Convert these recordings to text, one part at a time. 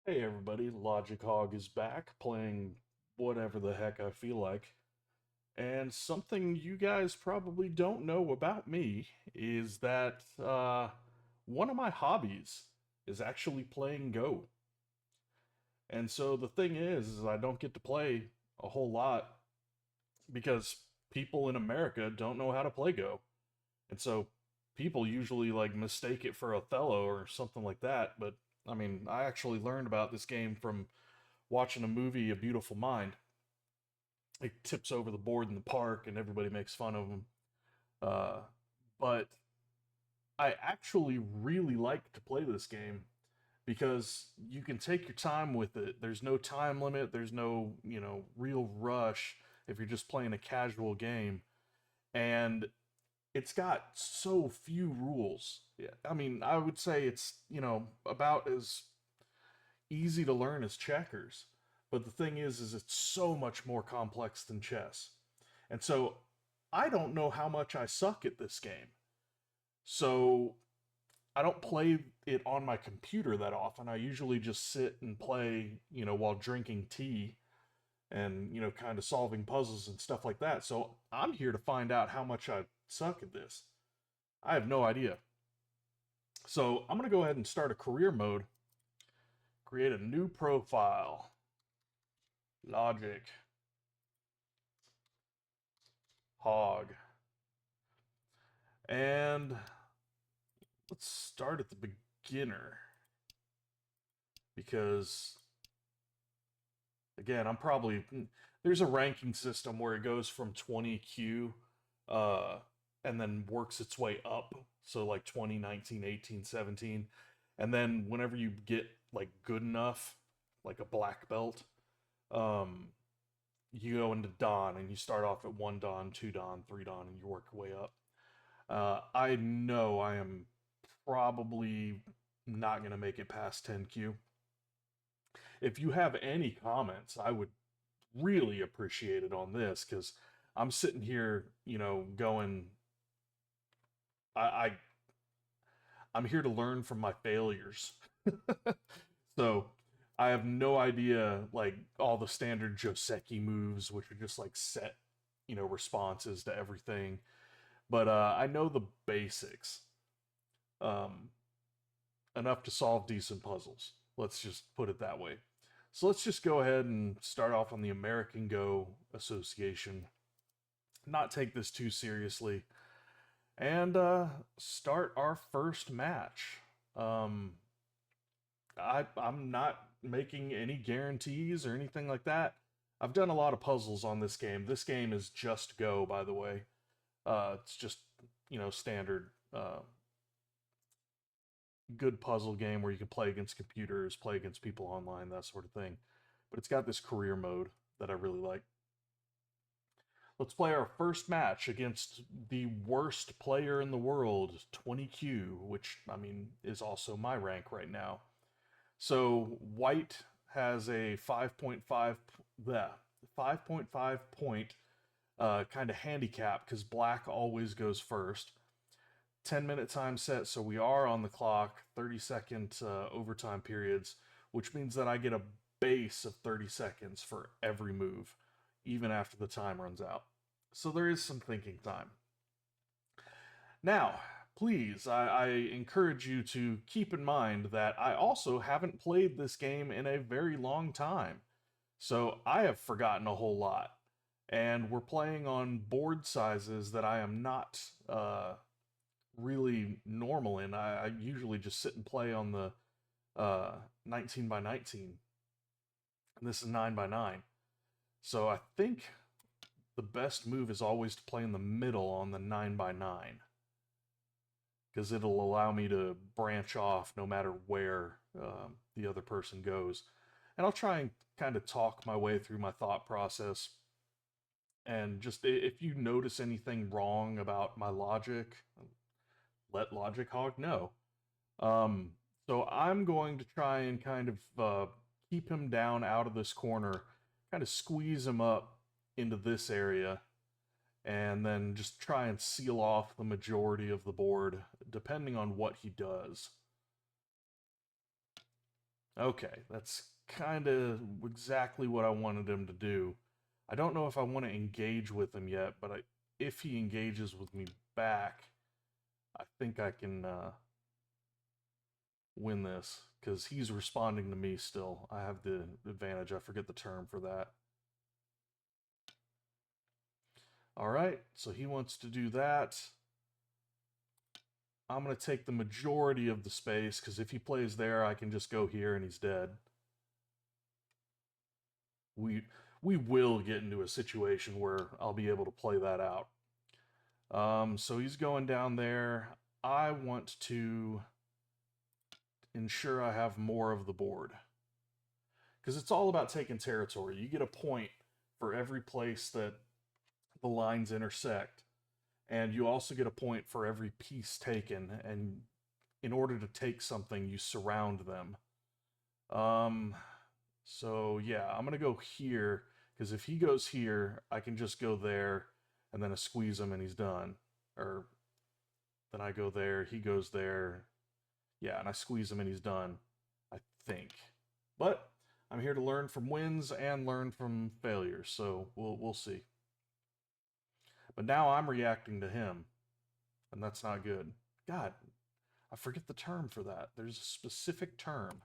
Hey everybody, Logic Hog is back playing whatever the heck I feel like. And something you guys probably don't know about me is that one of my hobbies is actually playing Go. And so the thing is I don't get to play a whole lot because people in America don't know how to play Go. And so people usually like mistake it for Othello or something like that, but I mean, I actually learned about this game from watching a movie, A Beautiful Mind. He tips over the board in the park, and everybody makes fun of him. Uh, but I actually really like to play this game because you can take your time with it. There's no time limit. There's no real rush if you're just playing a casual game, and it's got so few rules. Yeah, I mean, I would say it's about as easy to learn as checkers. But the thing is it's so much more complex than chess. And so I don't know how much I suck at this game. So I don't play it on my computer that often. I usually just sit and play, while drinking tea and, kind of solving puzzles and stuff like that. So I'm here to find out how much I suck at this. I have no idea. So I'm going to go ahead and start a career mode, create a new profile, logic, hog. And let's start at the beginner because, again, I'm probably there's a ranking system where it goes from 20Q and then works its way up. So, like 20, 19, 18, 17. And then whenever you get like good enough, like a black belt, um, you go into Don and you start off at 1 Dan, 2 Dan, 3 Dan, and you work your way up. I know I am probably not going to make it past 10Q. If you have any comments, I would really appreciate it on this because I'm sitting here, going, I I'm here to learn from my failures. So I have no idea like all the standard Joseki moves, which are just like set, responses to everything. But I know the basics. Um, Enough to solve decent puzzles. Let's just put it that way. So let's just go ahead and start off on the American Go Association. Not take this too seriously. And start our first match. Um, I'm not making any guarantees or anything like that. I've done a lot of puzzles on this game. This game is just Go, by the way. It's just, standard good puzzle game where you can play against computers, play against people online, that sort of thing. But it's got this career mode that I really like. Let's play our first match against the worst player in the world, 20Q, which, I mean, is also my rank right now. So, white has a 5.5 point kind of handicap because black always goes first. 10-minute time set, so we are on the clock, 30-second overtime periods, which means that I get a base of 30 seconds for every move, even after the time runs out. So there is some thinking time. Now, please, I encourage you to keep in mind that I also haven't played this game in a very long time. So I have forgotten a whole lot. And we're playing on board sizes that I am not really normal in. I usually just sit and play on the 19 by 19. And this is 9 by 9. So I think the best move is always to play in the middle on the 9 by 9 because it'll allow me to branch off no matter where the other person goes. And I'll try and kind of talk my way through my thought process. And just if you notice anything wrong about my logic, let Logic Hog know. Um, so I'm going to try and kind of keep him down out of this corner, kind of squeeze him up into this area, and then just try and seal off the majority of the board, depending on what he does. Okay, that's kind of exactly what I wanted him to do. I don't know if I want to engage with him yet, but if he engages with me back, I think I can win this because he's responding to me still. I have the advantage. I forget the term for that. All right, so he wants to do that. I'm going to take the majority of the space because if he plays there, I can just go here and he's dead. We we will get into a situation where I'll be able to play that out. So he's going down there. I want to ensure I have more of the board because it's all about taking territory. You get a point for every place that the lines intersect, and you also get a point for every piece taken. And in order to take something, you surround them. Um, so yeah, I'm gonna go here because if he goes here, I can just go there and then I squeeze him and he's done. Or then I go there, he goes there, yeah, and I squeeze him and he's done. I think, but I'm here to learn from wins and learn from failures, so we'll see. But now I'm reacting to him, and that's not good. God, I forget the term for that. There's a specific term.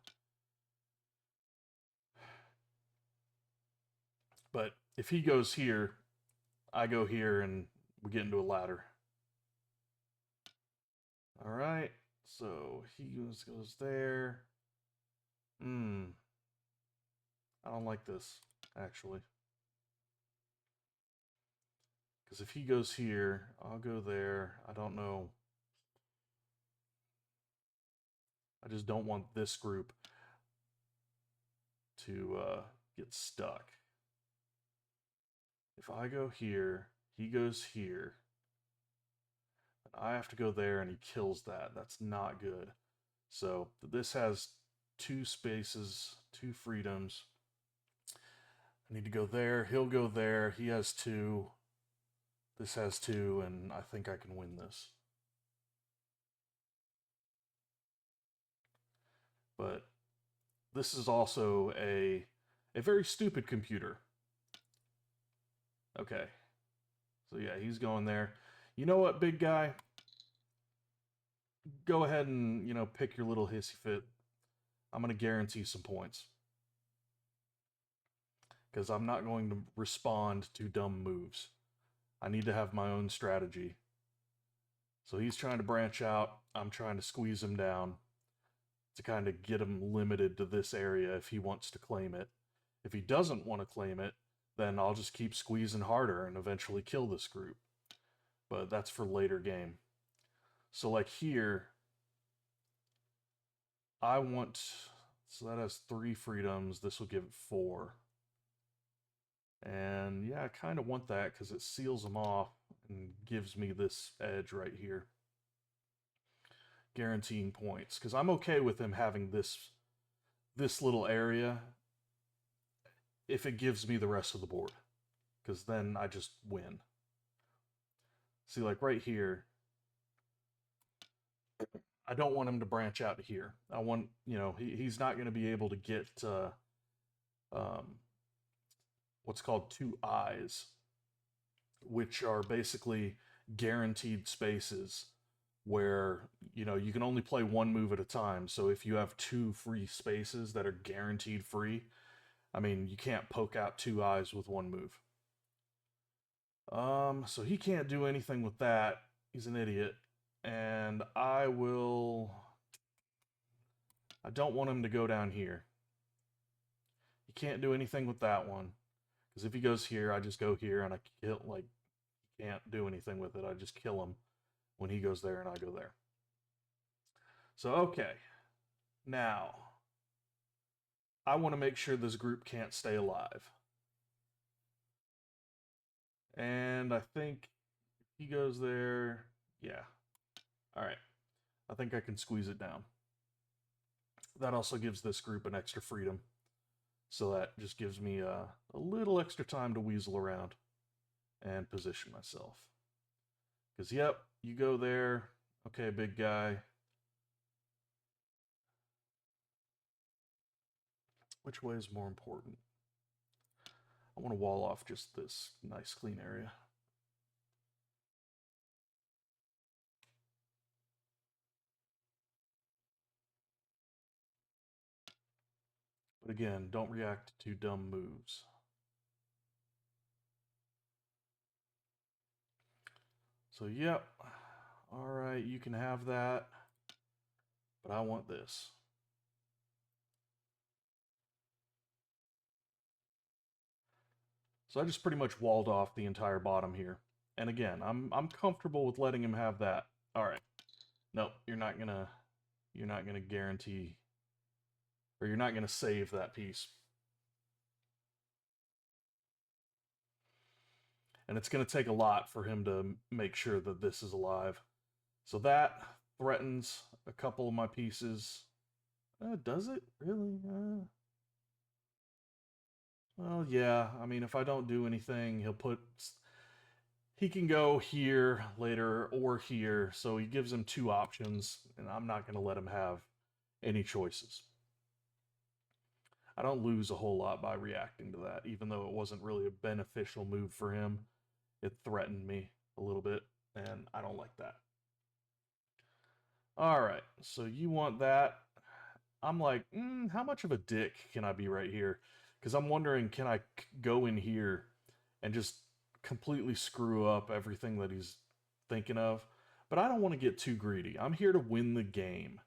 But if he goes here, I go here, and we get into a ladder. All right, so he goes there. Hmm, I don't like this, actually. Because if he goes here, I'll go there. I don't know. I just don't want this group to get stuck. If I go here, he goes here, and I have to go there and he kills that. That's not good. So this has two spaces, two freedoms. I need to go there. He'll go there. He has two. This has two, and I think I can win this. But this is also a very stupid computer. Okay. So yeah, he's going there. You know what, big guy? Go ahead and, pick your little hissy fit. I'm going to guarantee some points. Because I'm not going to respond to dumb moves. I need to have my own strategy. So he's trying to branch out. I'm trying to squeeze him down to kind of get him limited to this area if he wants to claim it. If he doesn't want to claim it, then I'll just keep squeezing harder and eventually kill this group. But that's for later game. So like here, I want, so that has 3 freedoms. This will give it 4. And yeah, I kind of want that because it seals them off and gives me this edge right here. Guaranteeing points. Because I'm okay with him having this little area if it gives me the rest of the board. Because then I just win. See, like right here, I don't want him to branch out to here. I want, he's not going to be able to get um, what's called 2 eyes, which are basically guaranteed spaces where, you can only play one move at a time. So if you have 2 free spaces that are guaranteed free, I mean, you can't poke out 2 eyes with one move. So he can't do anything with that. He's an idiot. And I don't want him to go down here. He can't do anything with that one. Because if he goes here, I just go here and I kill, like, can't do anything with it. I just kill him when he goes there and I go there. So, okay. Now, I want to make sure this group can't stay alive. And I think he goes there. Yeah. All right. I think I can squeeze it down. That also gives this group an extra freedom. So that just gives me a little extra time to weasel around and position myself. Because, yep, you go there. Okay, big guy. Which way is more important? I want to wall off just this nice clean area. But again, don't react to dumb moves. So, yep. All right, you can have that. But I want this. So I just pretty much walled off the entire bottom here. And again, I'm comfortable with letting him have that. All right. Nope, you're not gonna guarantee, or you're not gonna save that piece. And it's gonna take a lot for him to make sure that this is alive. So that threatens a couple of my pieces. Does it really? Well, yeah. I mean, if I don't do anything, he can go here later or here, so he gives him two options, and I'm not going to let him have any choices. I don't lose a whole lot by reacting to that, even though it wasn't really a beneficial move for him. It threatened me a little bit, and I don't like that. All right, so you want that. I'm like, how much of a dick can I be right here? Because I'm wondering, can I go in here and just completely screw up everything that he's thinking of? But I don't want to get too greedy. I'm here to win the game.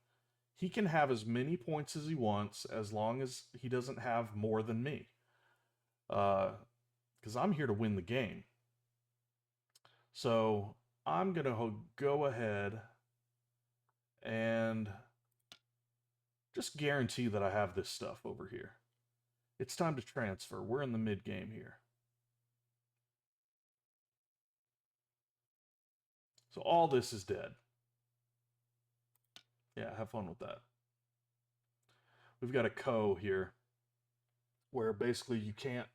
He can have as many points as he wants as long as he doesn't have more than me. Because I'm here to win the game. So I'm going to go ahead and just guarantee that I have this stuff over here. It's time to transfer. We're in the mid game here. So all this is dead. Yeah, have fun with that. We've got a co here where basically you can't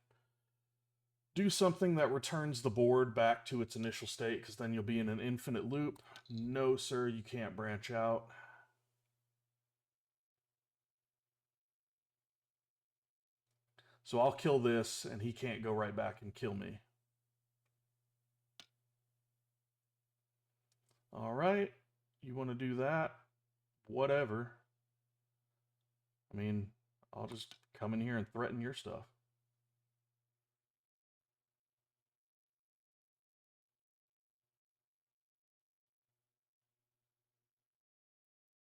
do something that returns the board back to its initial state because then you'll be in an infinite loop. No, sir, you can't branch out. So I'll kill this and he can't go right back and kill me. All right, you want to do that? Whatever. I mean, I'll just come in here and threaten your stuff.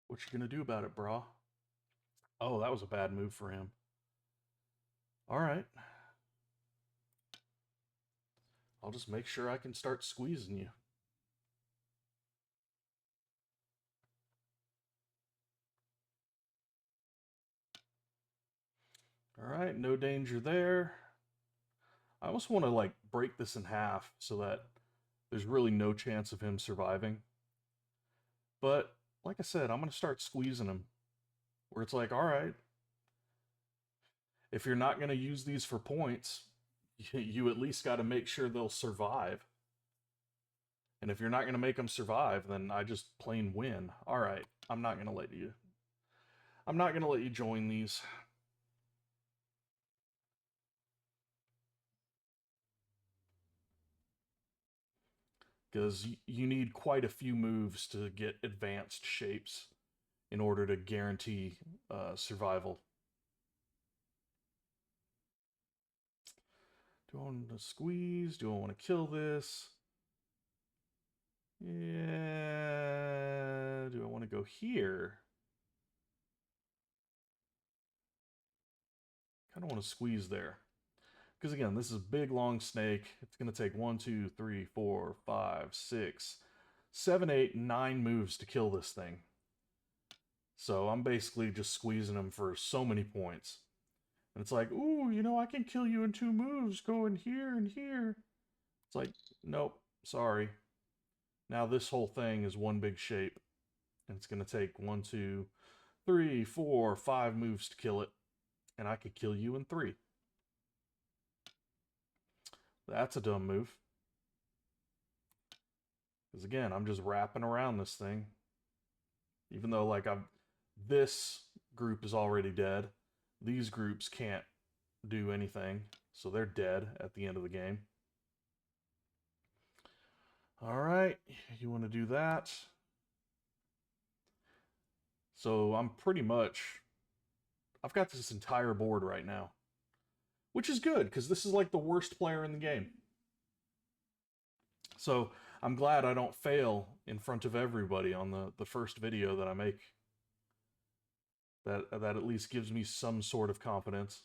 What you gonna do about it, brah? Oh, that was a bad move for him. All right. I'll just make sure I can start squeezing you. All right, no danger there. I almost want to like break this in half so that there's really no chance of him surviving. But like I said, I'm going to start squeezing him where it's like, all right, if you're not going to use these for points, you at least got to make sure they'll survive. And if you're not going to make them survive, then I just plain win. All right, I'm not going to let you. I'm not going to let you join these. Because you need quite a few moves to get advanced shapes in order to guarantee survival. Do I want to squeeze? Do I want to kill this? Yeah. Do I want to go here? Kind of want to squeeze there. Because again, this is a big long snake. It's going to take 1, 2, 3, 4, 5, 6, 7, 8, 9 moves to kill this thing. So I'm basically just squeezing him for so many points. And it's like, ooh, you know, I can kill you in 2 moves. Go in here and here. It's like, nope, sorry. Now this whole thing is one big shape. And it's going to take 1, 2, 3, 4, 5 moves to kill it. And I could kill you in 3. That's a dumb move. Because again, I'm just wrapping around this thing. Even though, like, this group is already dead. These groups can't do anything, so they're dead at the end of the game. All right, you want to do that. So I'm pretty much, I've got this entire board right now, which is good because this is like the worst player in the game. So I'm glad I don't fail in front of everybody on the first video that I make. That at least gives me some sort of confidence.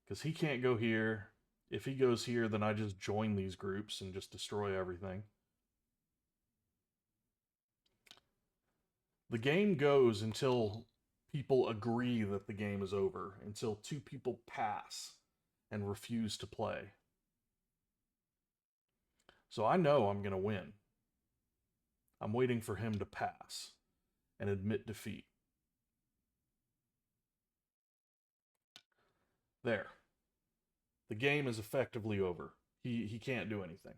Because he can't go here. If he goes here, then I just join these groups and just destroy everything. The game goes until people agree that the game is over, until two people pass and refuse to play. So I know I'm going to win. I'm waiting for him to pass and admit defeat. There. The game is effectively over. He can't do anything.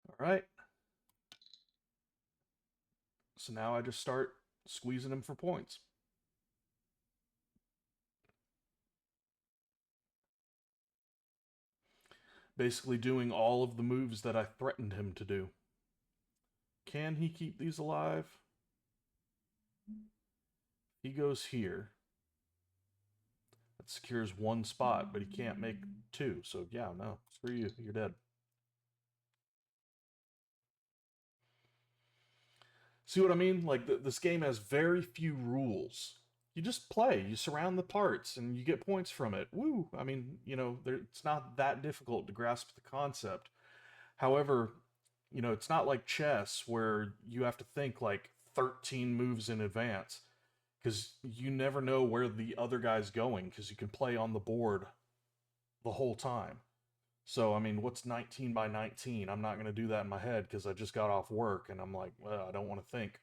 All right. So now I just start squeezing him for points. Basically doing all of the moves that I threatened him to do. Can he keep these alive? He goes here. That secures one spot, but he can't make two. So yeah, no, screw you. You're dead. See what I mean? Like, this game has very few rules. You just play, you surround the parts, and you get points from it. Woo! I mean, it's not that difficult to grasp the concept. However, it's not like chess where you have to think like 13 moves in advance because you never know where the other guy's going because you can play on the board the whole time. So, I mean, what's 19 by 19? I'm not going to do that in my head because I just got off work and I'm like, well, I don't want to think.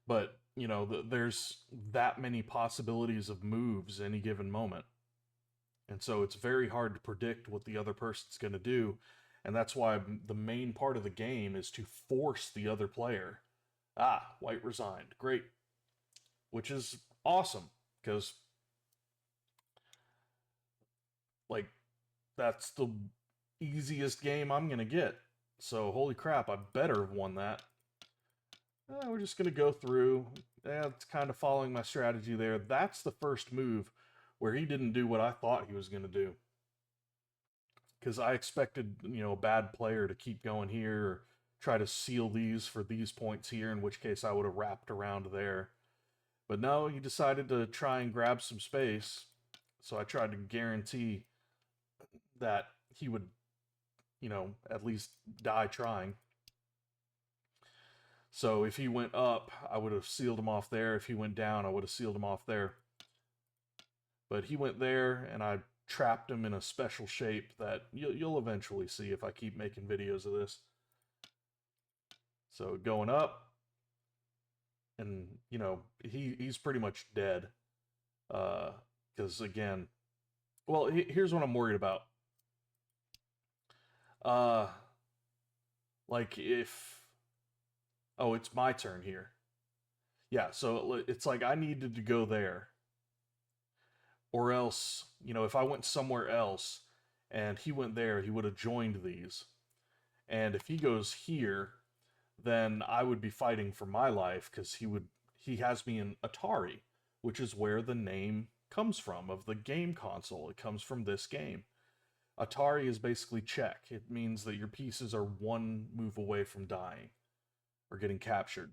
But, there's that many possibilities of moves any given moment. And so it's very hard to predict what the other person's going to do. And that's why the main part of the game is to force the other player. Ah, white resigned. Great. Which is awesome because, like, that's the easiest game I'm going to get. So, holy crap, I better have won that. We're just going to go through. It's kind of following my strategy there. That's the first move where he didn't do what I thought he was going to do. Because I expected, a bad player to keep going here or try to seal these for these points here, in which case I would have wrapped around there. But no, he decided to try and grab some space. So I tried to guarantee that he would, at least die trying. So if he went up, I would have sealed him off there. If he went down, I would have sealed him off there. But he went there, and I trapped him in a special shape that you'll eventually see if I keep making videos of this. So going up, and he's pretty much dead. Because again, well, here's what I'm worried about. Like if, oh, it's my turn here. Yeah, so it's like I needed to go there, or else, if I went somewhere else and he went there, he would have joined these. And if he goes here, then I would be fighting for my life because he has me in Atari, which is where the name comes from of the game console. It comes from this game. Atari is basically check. It means that your pieces are one move away from dying or getting captured.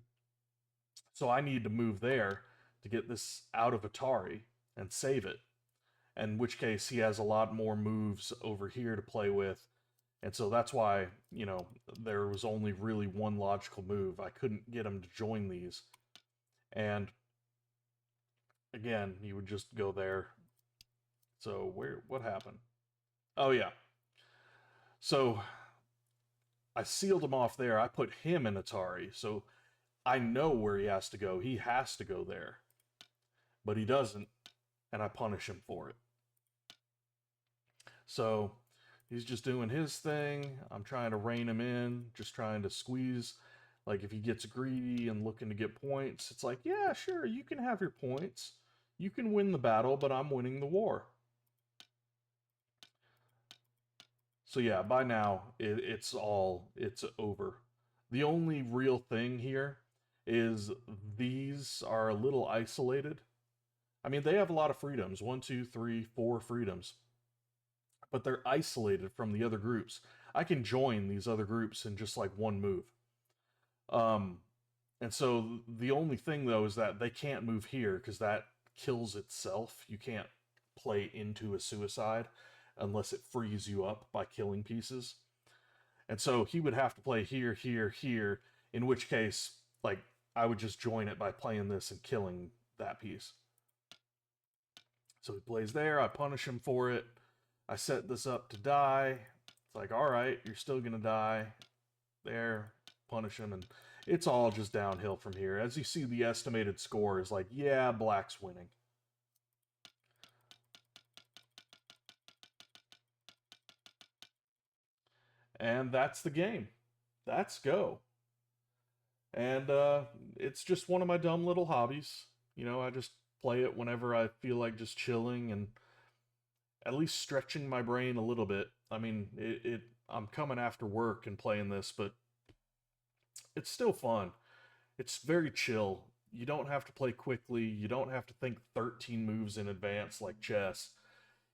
So I need to move there to get this out of Atari and save it. In which case he has a lot more moves over here to play with. And so that's why, there was only really one logical move. I couldn't get him to join these. And again, he would just go there. So what happened? Oh yeah. So I sealed him off there. I put him in Atari. So I know where he has to go. He has to go there. But he doesn't, and I punish him for it. So He's just doing his thing. I'm trying to rein him in, just trying to squeeze. Like if he gets greedy and looking to get points, it's like, yeah, sure, you can have your points. You can win the battle, but I'm winning the war. So yeah, by now it's over. The only real thing here is these are a little isolated. I mean, they have a lot of freedoms, one, two, three, four freedoms, but they're isolated from the other groups. I can join these other groups in just like one move. Um, and so the only thing though is that they can't move here because that kills itself. You can't play into a suicide unless it frees you up by killing pieces. And so he would have to play here, here, here, in which case, like, I would just join it by playing this and killing that piece. So he plays there, I punish him for it. I set this up to die. It's like, all right, you're still gonna die. There, punish him, and it's all just downhill from here. As you see, the estimated score is like, yeah, black's winning. And that's the game. That's Go. And it's just one of my dumb little hobbies. You know, I just play it whenever I feel like just chilling and at least stretching my brain a little bit. I mean, I'm coming after work and playing this, but it's still fun. It's very chill. You don't have to play quickly. You don't have to think 13 moves in advance like chess.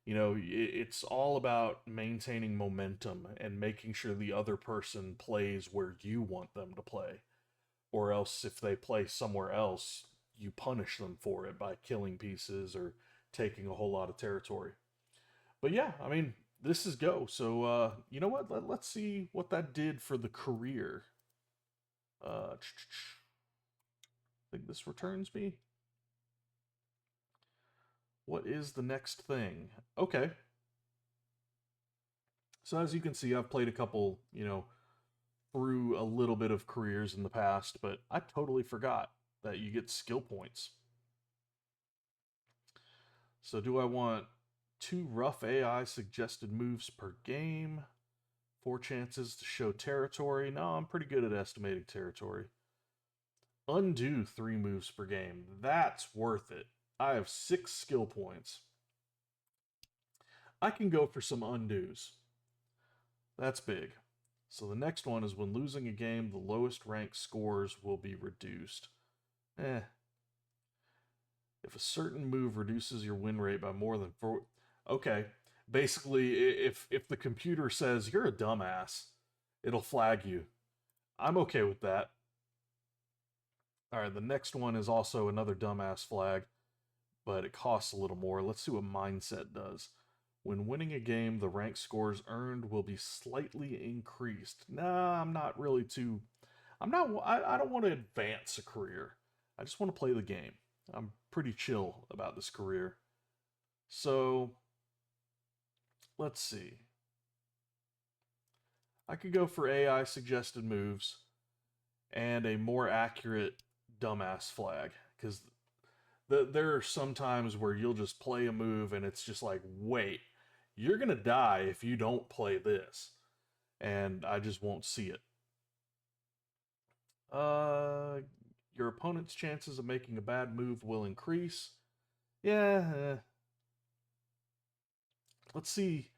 You know, it's all about maintaining momentum and making sure the other person plays where you want them to play. Or else, if they play somewhere else, you punish them for it by killing pieces or taking a whole lot of territory. But yeah, I mean, this is Go. So, you know what? Let's see what that did for the career. I think this returns me. What is the next thing? Okay. So as you can see, I've played a couple, through a little bit of careers in the past, but I totally forgot that you get skill points. So do I want 2 rough AI suggested moves per game? 4 chances to show territory? No, I'm pretty good at estimating territory. Undo 3 moves per game. That's worth it. I have 6 skill points. I can go for some undos. That's big. So the next one is when losing a game, the lowest ranked scores will be reduced. Eh. If a certain move reduces your win rate by more than 4. Okay. Basically, if the computer says you're a dumbass, it'll flag you. I'm okay with that. All right, the next one is also another dumbass flag, but it costs a little more. Let's see what mindset does. When winning a game, the rank scores earned will be slightly increased. Nah, I'm not really too. I'm not. I don't want to advance a career. I just want to play the game. I'm pretty chill about this career. So let's see. I could go for AI suggested moves and a more accurate dumbass flag because there are some times where you'll just play a move and it's just like, wait, you're gonna die if you don't play this, and I just won't see it. Uh, your opponent's chances of making a bad move will increase. Yeah, let's see.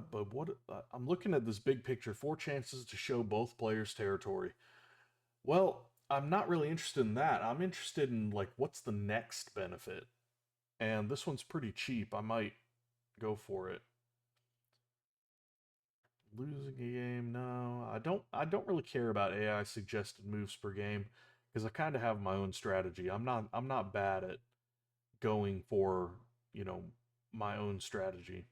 But what I'm looking at this big picture, 4 chances to show both players' territory. Well, I'm not really interested in that. I'm interested in like what's the next benefit, and this one's pretty cheap. I might go for it. Losing a game, no. I don't really care about AI suggested moves per game because I kind of have my own strategy. I'm not bad at going for, you know, my own strategy.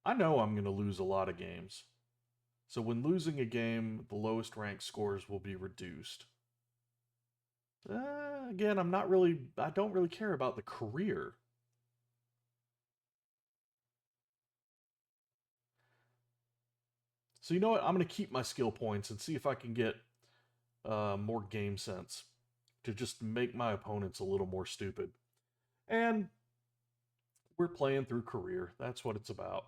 I know I'm going to lose a lot of games. So when losing a game, the lowest rank scores will be reduced. Again, I don't really care about the career. So you know what? I'm going to keep my skill points and see if I can get more game sense to just make my opponents a little more stupid. And we're playing through career. That's what it's about.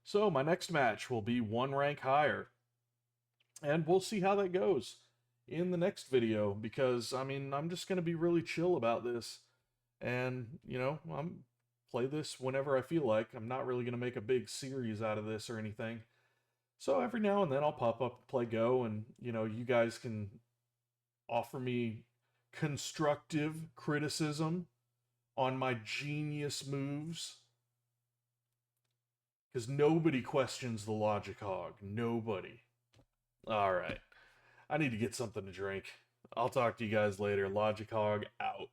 So my next match will be one rank higher, and we'll see how that goes in the next video because I mean, I'm just going to be really chill about this and, I'm play this whenever I feel like. I'm not really going to make a big series out of this or anything. So every now and then I'll pop up and play Go and, you guys can offer me constructive criticism on my genius moves because nobody questions the logic hog. Nobody. All right. I need to get something to drink. I'll talk to you guys later. Logic Hog out.